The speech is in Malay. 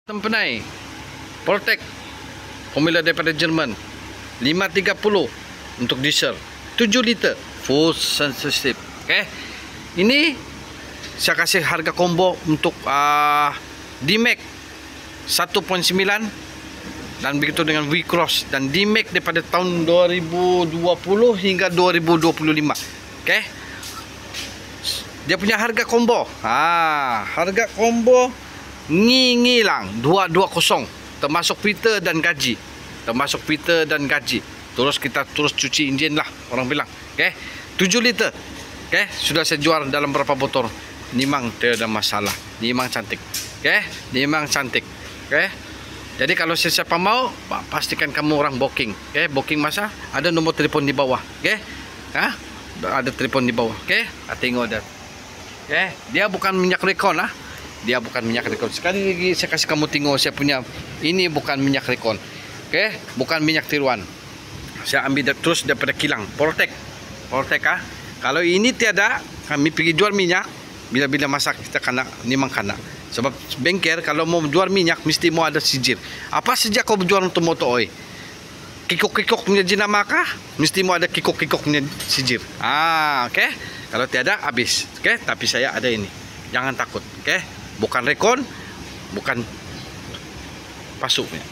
Tempenai Protect formula daripada Jerman 530 untuk diesel, 7 liter full sensitive. Okay, ini saya kasih harga combo untuk D-Max 1.9 dan begitu dengan V-Cross dan D-Max daripada tahun 2020 hingga 2025. Okay, dia punya harga combo, harga combo ngilang 220 termasuk filter dan gaji, terus kita cuci enjin lah orang bilang. Okay, 7 liter. Okay, sudah saya jual dalam berapa botol, memang tidak ada masalah, memang cantik. Okay, memang cantik. Okay, jadi kalau siapa mau, pastikan kamu orang booking. Okay, booking masa ada nomor telefon di bawah. Okay, ada telefon di bawah. Okay, tengok dah. Okay, dia bukan minyak rekon lah. Dia bukan minyak rekon. Sekali lagi saya kasih kamu tengok saya punya. Ini bukan minyak rekon. Okay, bukan minyak tiruan. Saya ambil terus daripada kilang. Protect. Kalau ini tiada, kami pergi jual minyak. Bila-bila masak kita kena, memang kena. Sebab bengkel kalau mau jual minyak mesti mau ada sijir. Apa saja kau jual untuk motor oi? Kikok-kikok punya jenama kah? Mesti mau ada kikok-kikok punya sijir. Okay. Kalau tiada habis. Okay, tapi saya ada ini. Jangan takut. Okay, bukan rekon, bukan pasuknya.